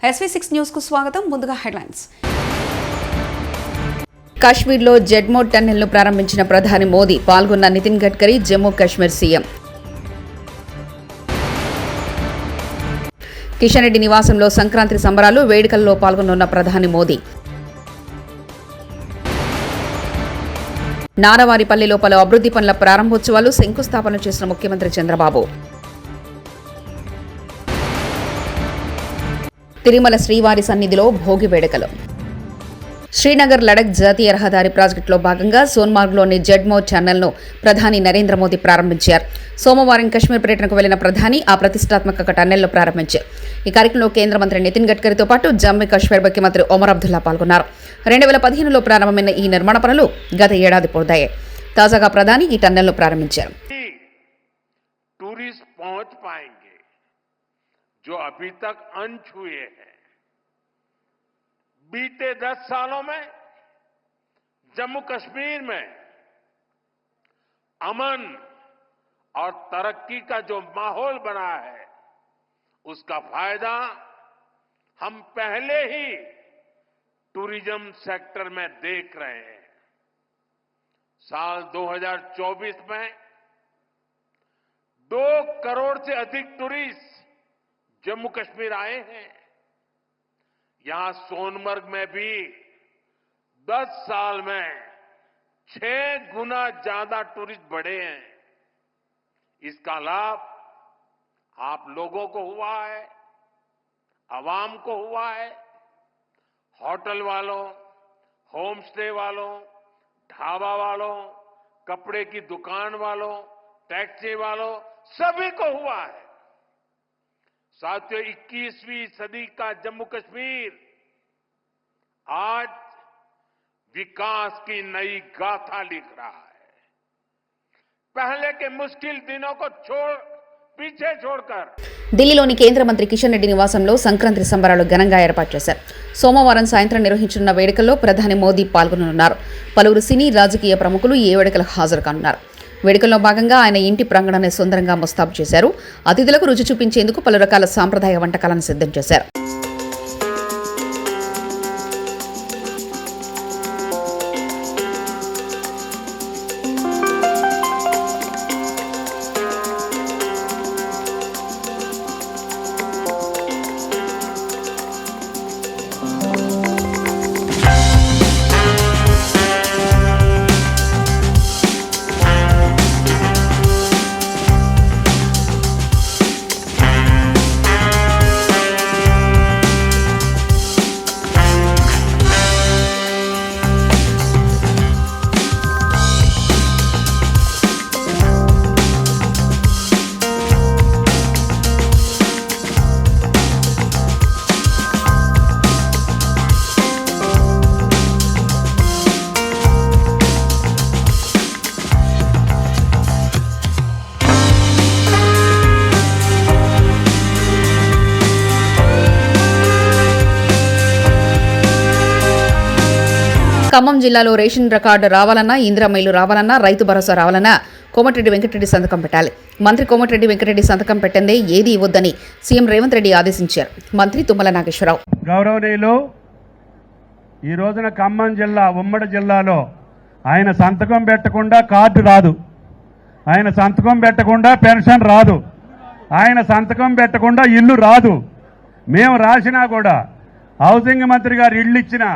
SV6 news కు స్వాగతం. ముందుగా హెడ్లైన్స్. కాశ్మీర్లో జెడ్మోడ్ టన్నెల్ను ప్రారంభించిన ప్రధాని మోదీ, పాల్గొన్న నితిన్ గడ్కరీ, జమ్మూ కాశ్మీర్ సీఎం. కిషన్ రెడ్డి నివాసంలో సంక్రాంతి సంబరాలు, వేడుకల్లో పాల్గొన్న ప్రధాని మోదీ. నారవారిపల్లిలో పలు అభివృద్ధి పనుల ప్రారంభోత్సవాలు, శంకుస్థాపన చేసిన ముఖ్యమంత్రి చంద్రబాబు. తిరుమల శ్రీవారి సన్నిధిలో భోగి వేడుకలు. శ్రీనగర్ లడక్ జాతీయ రహదారి ప్రాజెక్టులో భాగంగా సోన్మార్గ్లోని జెడ్మోడ్ ఛానల్ను ప్రధాని నరేంద్ర మోదీ ప్రారంభించారు. సోమవారం కశ్మీర్ పర్యటనకు వెళ్లిన ప్రధాని ఆ ప్రతిష్టాత్మక టన్నెల్ను ప్రారంభించారు. ఈ కార్యక్రమంలో కేంద్ర మంత్రి నితిన్ గడ్కరీతో పాటు జమ్మూ కాశ్మీర్ ముఖ్యమంత్రి ఒమర్ అబ్దుల్లా పాల్గొన్నారు. 2015లో ప్రారంభమైన ఈ నిర్మాణ పనులు గత ఏడాది పూర్తయ్యాయి. తాజాగా ప్రధాని ఈ టన్నెల్ను ప్రారంభించారు. जो अभी तक अनछुए हैं। बीते 10 सालों में जम्मू कश्मीर में अमन और तरक्की का जो माहौल बना है, उसका फायदा हम पहले ही टूरिज्म सेक्टर में देख रहे हैं। साल 2024 में 2 करोड़ से अधिक टूरिस्ट जम्मू कश्मीर आए हैं। यहां सोनमर्ग में भी 10 साल में 6 गुना ज्यादा टूरिस्ट बढ़े हैं। इसका लाभ आप लोगों को हुआ है, आवाम को हुआ है। होटल वालों, होम स्टे वालों, ढाबा वालों, कपड़े की दुकान वालों, टैक्सी वालों, सभी को हुआ है। साथियों, 21वीं सदी का जम्मू कश्मीर आज विकास की नई गाथा लिख रहा है। पहले के मुश्किल दिनों को पीछे छोड़कर ఢిల్లీలోని కేంద్ర మంత్రి కిషన్ రెడ్డి నివాసంలో సంక్రాంతి సంబరాలు ఘనంగా ఏర్పాటు చేశారు. సోమవారం సాయంత్రం నిర్వహించనున్న వేడుకల్లో ప్రధాని మోదీ పాల్గొననున్నారు. పలువురు సినీ రాజకీయ ప్రముఖులు ఈ వేడుకలకు హాజరు కానున్నారు. వేడుకల్లో భాగంగా ఆయన ఇంటి ప్రాంగణాన్ని సుందరంగా ముస్తాబు చేశారు. అతిథులకు రుచి చూపించేందుకు పలు రకాల సాంప్రదాయ వంటకాలను సిద్ధం చేశారు. ఖమ్మం జిల్లాలో రేషన్ రికార్డు రావాలన్నా, ఇందిరమ్మ ఇల్లు రావాలన్నా, రైతు భరోసా రావాలన్నా కోమటిరెడ్డి వెంకటరెడ్డి సంతకం పెట్టాలి. మంత్రి కోమటిరెడ్డి వెంకటరెడ్డి సంతకం పెట్టందే ఏది ఇవ్వొద్దని సీఎం రేవంత్ రెడ్డి ఆదేశించారు. మంత్రి తుమ్మల నాగేశ్వరరావు. గౌరవనీయులు, ఈ రోజున ఖమ్మం జిల్లా, ఉమ్మడి జిల్లాలో ఆయన సంతకం పెట్టకుండా కార్డు రాదు, ఆయన సంతకం పెట్టకుండా పెన్షన్ రాదు, ఆయన సంతకం పెట్టకుండా ఇల్లు రాదు. మేము రాసినా కూడా హౌసింగ్ మంత్రి గారు ఇళ్ళు ఇచ్చినా,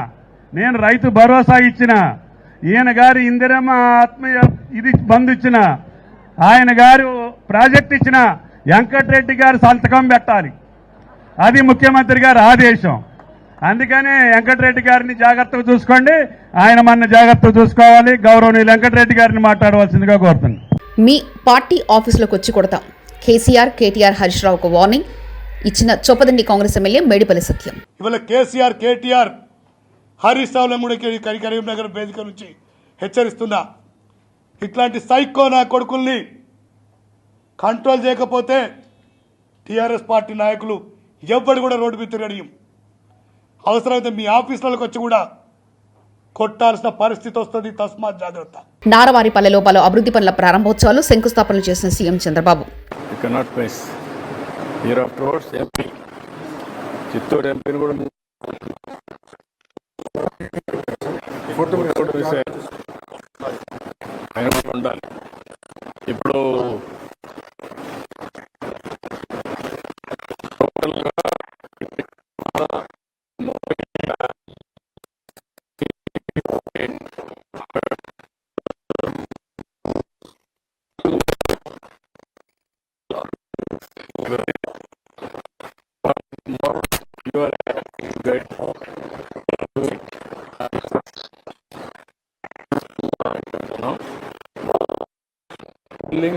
నేను రైతు భరోసా ఇచ్చిన, ఈయన గారు ఇందిరమ్మ ఆత్మీయ ఇది బంధు ఇచ్చిన, ఆయన గారు ప్రాజెక్ట్ ఇచ్చిన, వెంకటరెడ్డి గారు సంతకం పెట్టాలి. అది ముఖ్యమంత్రి గారి ఆదేశం. అందుకనే వెంకటరెడ్డి గారిని జాగ్రత్తగా చూసుకోండి, ఆయన మన జాగ్రత్తగా చూసుకోవాలి. గౌరవనీయులు వెంకటరెడ్డి గారిని మాట్లాడవలసిందిగా కోరుతున్నాను. మీ పార్టీ ఆఫీసులోకి వచ్చి కొడతాం. కేసీఆర్, కేటీఆర్, హరీష్ రావుకు వార్నింగ్ ఇచ్చిన చొప్పదండి కాంగ్రెస్ ఎమ్మెల్యే మేడిపల్లి సత్యం. ఇవాళ కేసీఆర్, కేటీఆర్, హరీష్ రావుల కరీంనగర్ వేదిక నుంచి హెచ్చరిస్తున్నా, ఇట్లాంటి సైకో నా కొడుకుల్ని కంట్రోల్ చేయకపోతే టీఆర్ఎస్ పార్టీ నాయకులు ఎవ్వడు కూడా రోడ్డు మీద తిరగడం, అవసరమైతే మీ ఆఫీసులకు వచ్చి కూడా కొట్టాల్సిన పరిస్థితి వస్తుంది. తస్మాత్ జాగ్రత్త. నారవారిపల్లెలో పలు అభివృద్ధి పనుల ప్రారంభోత్సవాలు, శంకుస్థాపనలు చేసిన సీఎం చంద్రబాబు. చిత్తూరు ఎంపీని కూడా ఫోటో తీసే ఆయన కూడా ఉండాలి. ఇప్పుడు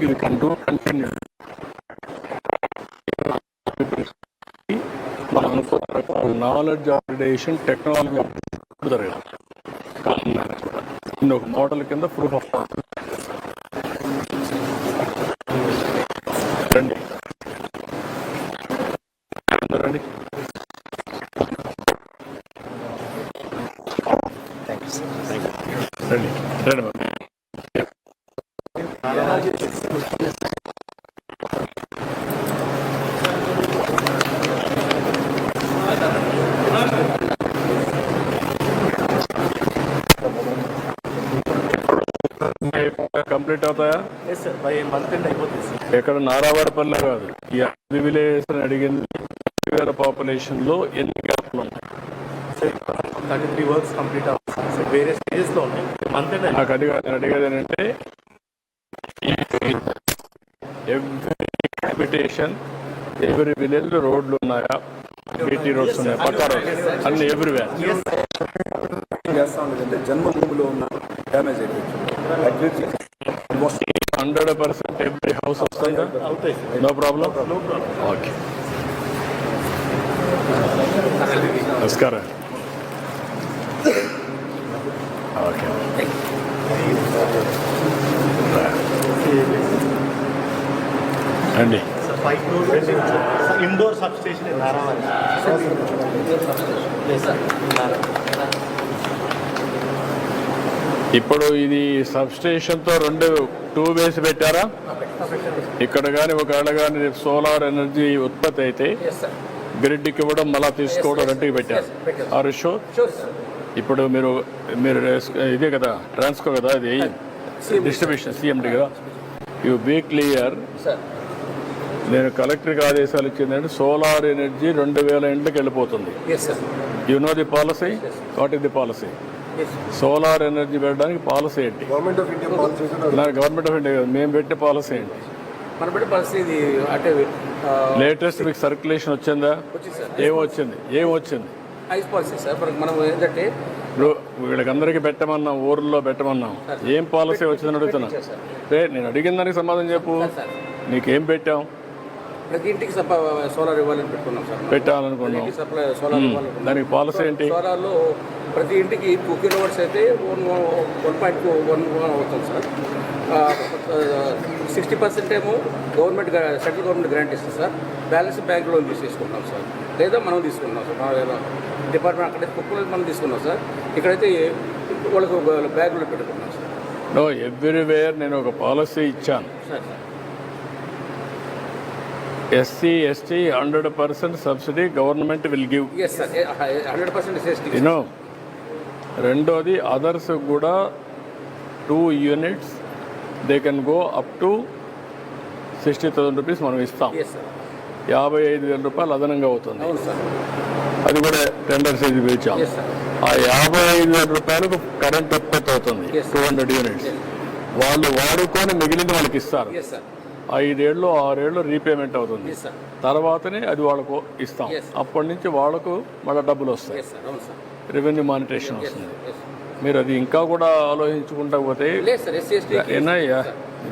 you can do continue. Knowledge upgradation, technology model కింద proof of రండి రండి. రండి రండి. కంప్లీట్ అవుతాయా? ఎక్కడ నారావాడపల్లి కాదు, ఈ అన్ని విలేజ్ అని అడిగింది. పాపులేషన్ లో ఎన్ని గ్యాప్లు ఉన్నాయి? 33 వర్క్స్ కంప్లీట్ అవుతాయి, వేరే స్టేజెస్ లో ఉన్నాయి. నాకు అడిగేది ఏంటంటే ఎవ్రీ హ్యాబిటేషన్, ఎవ్రీ విలేజ్ లో రోడ్లు ఉన్నాయా? బీటీ రోడ్స్ ఉన్నాయి, పక్కా రోడ్స్ అన్ని ఎవ్రీవేర్. చేస్తా ఉండేదంటే జన్మభూమిలో ఉన్న డ్యామేజ్ అయిపోయింది. 100% ఎవ్రీ హౌస్ వస్తుందా? No problem. ఓకే, నమస్కారం. ఓకే, అండి. ఇండోర్ సబ్ స్టేషన్ ఇప్పుడు ఇది సబ్ స్టేషన్తో 2 వేసి పెట్టారా? ఇక్కడ కానీ ఒకవేళ కానీ సోలార్ ఎనర్జీ ఉత్పత్తి అయితే గ్రిడ్కి ఇవ్వడం, మళ్ళా తీసుకోవడం రెండుకి పెట్టారు. Are sure? ఇప్పుడు మీరు ఇదే కదా ట్రాన్స్కో కదా, ఇది డిస్ట్రిబ్యూషన్ సిఎండి కదా. You be clear. నేను కలెక్టర్కి ఆదేశాలు ఇచ్చిందంటే సోలార్ ఎనర్జీ 2000 ఇంట్లోకి వెళ్ళిపోతుంది. You know the policy? What is the policy? Solar energy పెట్టడానికి పాలసీ ఏంటి? Government of India policy. Government of India మేము పెట్టే పాలసీ ఏంటి? మన పెట్టే పాలసీ ఇది అంటే లేటెస్ట్ మీకు సర్క్యులేషన్ వచ్చిందా? ఏమొచ్చింది? Ice policy sir. మనం ఏంటంటే ఇప్పుడు వీళ్ళకందరికీ పెట్టమన్నాం, ఊర్లో పెట్టమన్నాం. ఏం పాలసీ వచ్చిందని అడుగుతున్నా. నేను అడిగిన దానికి సమాధానం చెప్పు. నీకేం పెట్టాం? ప్రతి ఇంటికి సోలార్ ఇవ్వాలని పెట్టుకున్నాం సార్. పెట్టాలనుకున్నాం. సప్లై సోలార్ ఇవ్వాలనుకున్నాం. దానికి పాలసీ ఏంటి? సోలార్లో ప్రతి ఇంటికి 2 కిలోవాట్స్ అయితే 1.1 అవుతుంది సార్. 60% ఏమో గవర్నమెంట్, సెంట్రల్ గవర్నమెంట్ గ్రాంట్ ఇస్తుంది సార్. బ్యాలెన్స్ బ్యాంక్ లోన్ తీసుకుంటాం సార్, లేదా మనం తీసుకుంటాం సార్. మన డిపార్ట్మెంట్ అక్కడే కుక్కలు మనం తీసుకున్నాం సార్. ఇక్కడైతే వాళ్ళకు బ్యాగ్లో పెట్టుకున్నాం సార్. నో, ఎవ్రీవేర్ నేను ఒక పాలసీ ఇచ్చాను. Sir SC ST 100% subsidy government will give. Yes sir, 100% ST. You know, రెండోది అదర్స్ కూడా 2 units they can go up to 60,000 rupees మనం ఇస్తాం. 55,000 రూపాయలు అదనంగా అవుతుంది. అవును సార్. అది కూడా టెండర్ సైజ్ పిలిచాం. ఆ 55,000 రూపాయలకు కరెంట్ ఉత్పత్తి అవుతుంది. 200 యూనిట్స్ వాళ్ళు వాడుకొని మిగిలింది వాళ్ళకి ఇస్తారు. 5 ఏళ్ళు 6 ఏళ్ళు రీపేమెంట్ అవుతుంది. తర్వాతనే అది వాళ్ళకు ఇస్తాం. అప్పటి నుంచి వాళ్ళకు మళ్ళీ డబ్బులు వస్తాయి, రెవెన్యూ మానిటేషన్ వస్తుంది. మీరు అది ఇంకా కూడా ఆలోచించుకుంటా పోతే ఏనయ్యా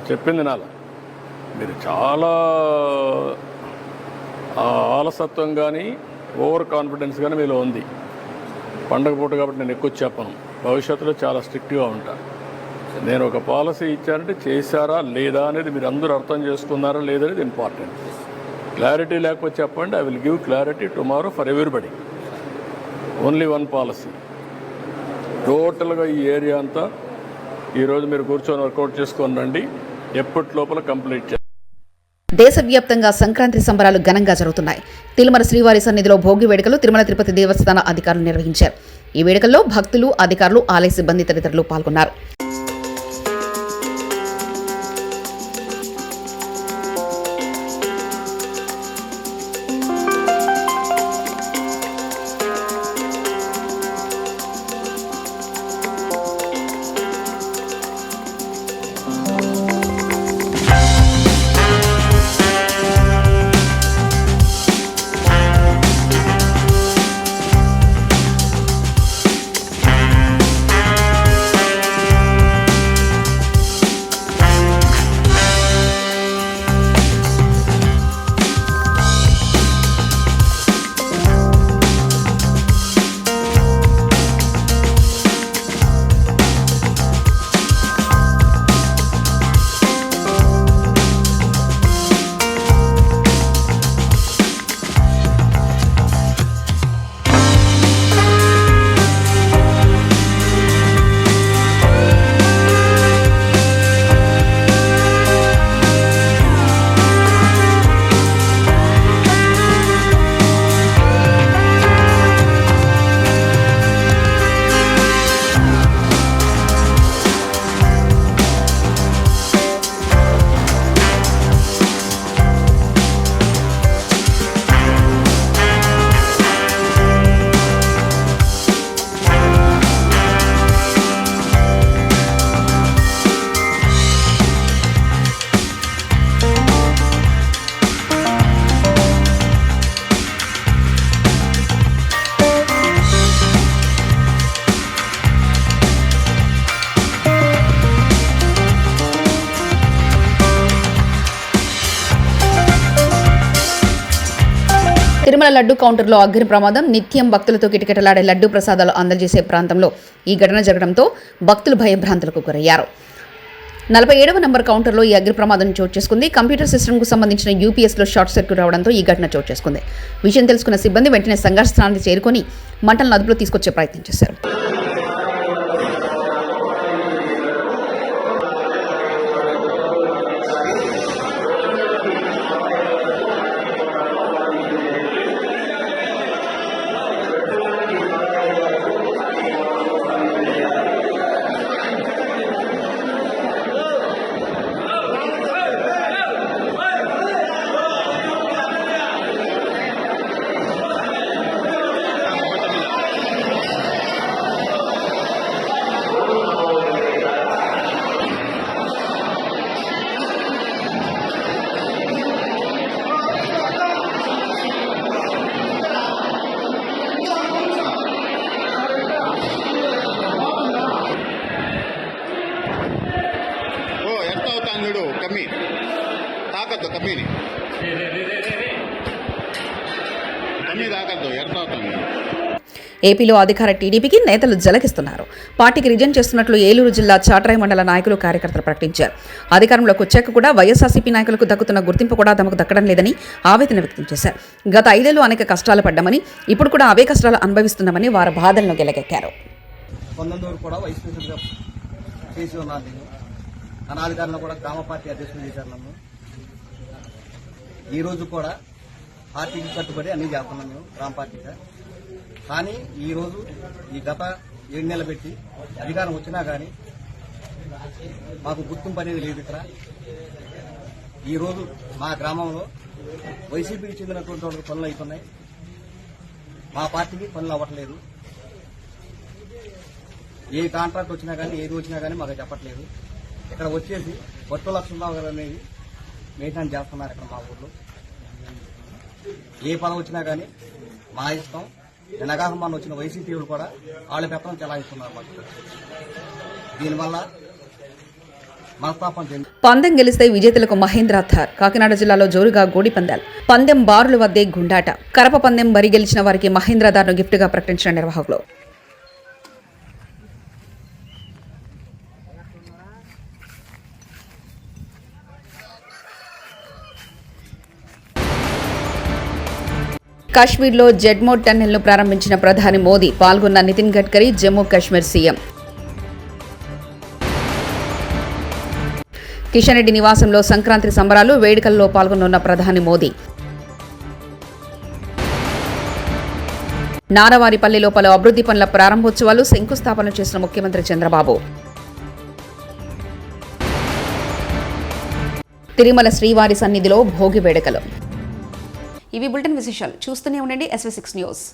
చెప్పింది నాలా. మీరు చాలా ఆలసత్వం కానీ ఓవర్ కాన్ఫిడెన్స్ కానీ మీలో ఉంది. పండగ పూట కాబట్టి నేను ఎక్కువ చెప్పను. భవిష్యత్తులో చాలా స్ట్రిక్ట్గా ఉంటాను. నేను ఒక పాలసీ ఇచ్చానంటే చేశారా లేదా అనేది మీరు అందరూ అర్థం చేసుకున్నారా లేదనేది ఇంపార్టెంట్. క్లారిటీ లేకపోతే చెప్పండి. I will give clarity tomorrow for everybody. Only one policy. టోటల్గా ఈ ఏరియా అంతా ఈరోజు మీరు కూర్చొని వర్కౌట్ చేసుకొని రండి. ఎప్పటి లోపల కంప్లీట్ చేయండి. దేశవ్యాప్తంగా సంక్రాంతి సంబరాలు ఘనంగా జరుగుతున్నాయి. తిరుమల శ్రీవారి సన్నిధిలో భోగి వేడుకలు తిరుమల తిరుపతి దేవస్థాన అధికారులు నిర్వహించారు. ఈ వేడుకల్లో భక్తులు, అధికారులు, ఆలయ సిబ్బంది తదితరులు పాల్గొన్నారు. తిరుమల లడ్డు కౌంటర్లో అగ్ని ప్రమాదం. నిత్యం భక్తులతో కిటకిటలాడే లడ్డు ప్రసాదాలు అందజేసే ప్రాంతంలో ఈ ఘటన జరగడంతో భక్తులు భయభ్రాంతులకు గురయ్యారు. 47వ నంబర్ కౌంటర్లో ఈ అగ్ని ప్రమాదం చోటు చేసుకుంది. కంప్యూటర్ సిస్టమ్కు సంబంధించిన యూపీఎస్లో షార్ట్ సర్క్యూట్ రావడంతో ఈ ఘటన చోటు చేసుకుంది. విషయం తెలుసుకున్న సిబ్బంది వెంటనే సంఘర్షణ స్థానానికి చేరుకొని మంటలను అదుపులో తీసుకొచ్చే ప్రయత్నం చేశారు. కమ్మి తాకద్దు కమ్మిని కమ్మి తాకద్దు ఎర్తవుతాను. ఏపీలో అధికార టీడీపీకి నేతలు జలకిస్తున్నారు. పార్టీకి రిజైన్ చేస్తున్నట్లు ఏలూరు జిల్లా చాట్రాయి మండల నాయకులు, కార్యకర్తలు ప్రకటించారు. అధికారంలోకి వచ్చాక కూడా వైఎస్ఆర్సీపీ నాయకులకు దక్కుతున్న గుర్తింపు కూడా తమకు దక్కడం లేదని ఆవేదన వ్యక్తం చేశారు. గత 5 ఏళ్లు అనేక కష్టాలు పడ్డామని, ఇప్పుడు కూడా అవే కష్టాలు అనుభవిస్తున్నామని వారు బాధలను గెలకెక్కారు. కూడా వైస్ ప్రెసిడెంట్గా చేసి ఉన్నాను. నేను అనాధికారంలో కూడా గ్రామ పార్టీ అధ్యక్షులు చేశారు నన్ను. ఈ రోజు కూడా పార్టీకి కట్టుబడి అన్ని చేస్తున్నాం మేము గ్రామ పార్టీగా. కానీ ఈ రోజు ఈ గత 7 నెలలు పెట్టి అధికారం వచ్చినా కానీ మాకు గుర్తింపు అనేది లేదు. ఇక్కడ ఈ రోజు మా గ్రామంలో వైసీపీకి చెందినటువంటి వాళ్ళకి పనులు అవుతున్నాయి, మా పార్టీకి పనులు అవ్వట్లేదు. ఏ కాంట్రాక్ట్ వచ్చినా కానీ ఏది వచ్చినా కానీ మాకు చెప్పట్లేదు. ఇక్కడ వచ్చేసి కొత్త లక్ష్మణరావు గారు అనేది మెయింటైన్ చేస్తున్నారు. ఇక్కడ మా ఊర్లో ఏ పదవి వచ్చినా కానీ మా ఇష్టం. నిన్నగాహమాన్ వచ్చిన వైసీపీ కూడా వాళ్ళ పెత్తనం చెలాయిస్తున్నారు మాకు. దీనివల్ల మనస్తాపం చెంది పందెం గెలిస్తే విజేతలకు మహేంద్ర థార్. కాకినాడ జిల్లాలో జోరుగా గోడి పందాలు. పందెం బారుల వద్దే గుండాట. కరప పందెం బరి గెలిచిన వారికి మహేంద్ర థార్ను గిఫ్ట్గా ప్రకటించిన నిర్వాహకులు. కాశ్మీర్లో జెడ్మోడ్ టన్నెల్ను ప్రారంభించిన ప్రధాని మోదీ. పాల్గొన్న నితిన్ గడ్కరీ, జమ్మూ కాశ్మీర్ సీఎం. కిషన్ రెడ్డి నివాసంలో సంక్రాంతి సంబరాలు వేడుకల్లో పాల్గొనున్న ప్రధాని మోదీ. నారవారిపల్లిలో పలు అభివృద్ధి పనుల ప్రారంభోత్సవాలు శంకుస్థాపన చేసిన ముఖ్యమంత్రి చంద్రబాబు. తిరుమల శ్రీవారి సన్నిధిలో భోగి వేడుకలు. ఇవి బులెటిన్ విశేషాలు. చూస్తూనే ఉండండి SV6 న్యూస్.